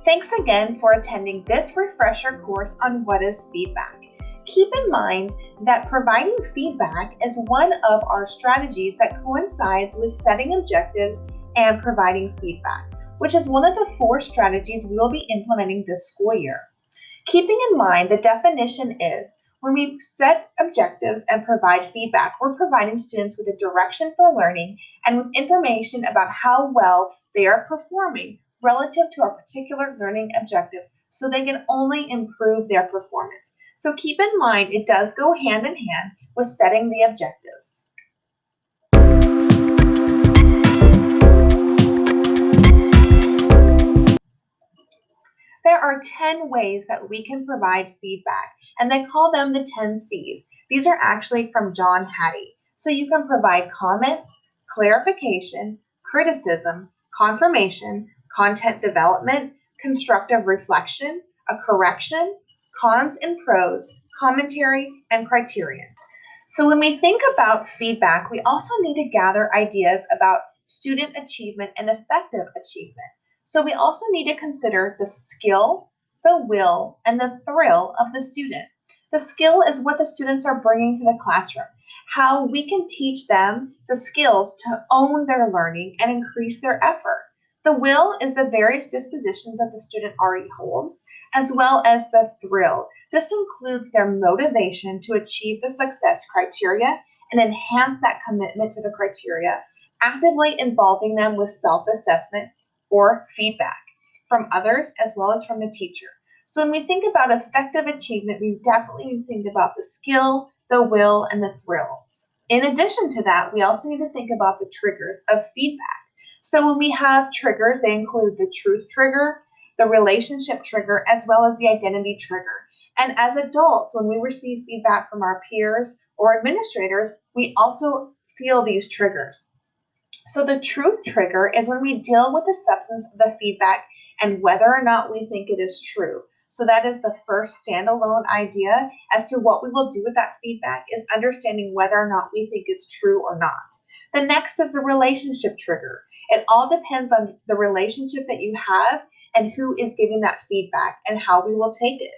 Thanks again for attending this refresher course on what is feedback. Keep in mind that providing feedback is one of our strategies that coincides with setting objectives and providing feedback, which is one of the 4 strategies we will be implementing this school year. Keeping in mind, the definition is when we set objectives and provide feedback, we're providing students with a direction for learning and with information about how well they are performing relative to our particular learning objective so they can only improve their performance. So keep in mind, it does go hand in hand with setting the objectives. There are 10 ways that we can provide feedback, and they call them the 10 C's. These are actually from John Hattie. So you can provide comments, clarification, criticism, confirmation, content development, constructive reflection, a correction, cons and pros, commentary, and criterion. So when we think about feedback, we also need to gather ideas about student achievement and effective achievement. So we also need to consider the skill, the will, and the thrill of the student. The skill is what the students are bringing to the classroom, how we can teach them the skills to own their learning and increase their effort. The will is the various dispositions that the student already holds, as well as the thrill. This includes their motivation to achieve the success criteria and enhance that commitment to the criteria, actively involving them with self-assessment or feedback from others as well as from the teacher. So when we think about effective achievement, we definitely need to think about the skill, the will, and the thrill. In addition to that, we also need to think about the triggers of feedback. So when we have triggers, they include the truth trigger, the relationship trigger, as well as the identity trigger. And as adults, when we receive feedback from our peers or administrators, we also feel these triggers. So the truth trigger is when we deal with the substance of the feedback and whether or not we think it is true. So that is the first standalone idea as to what we will do with that feedback, is understanding whether or not we think it's true or not. The next is the relationship trigger. It all depends on the relationship that you have and who is giving that feedback and how we will take it.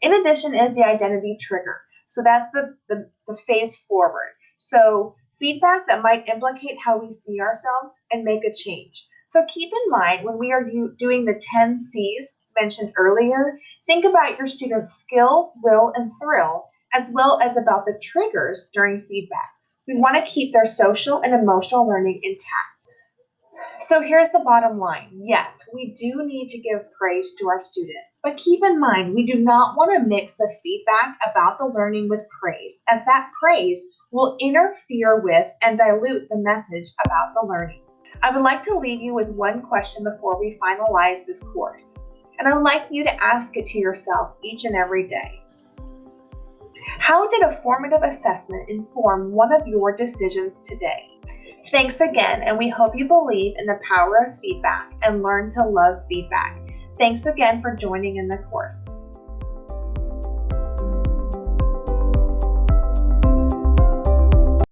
In addition is the identity trigger. So that's the phase forward. So feedback that might implicate how we see ourselves and make a change. So keep in mind, when we are doing the 10 C's mentioned earlier, think about your students' skill, will, and thrill, as well as about the triggers during feedback. We want to keep their social and emotional learning intact. So here's the bottom line. Yes, we do need to give praise to our student, but keep in mind, we do not want to mix the feedback about the learning with praise, as that praise will interfere with and dilute the message about the learning. I would like to leave you with one question before we finalize this course, and I would like you to ask it to yourself each and every day. How did a formative assessment inform one of your decisions today? Thanks again, and we hope you believe in the power of feedback and learn to love feedback. Thanks again for joining in the course.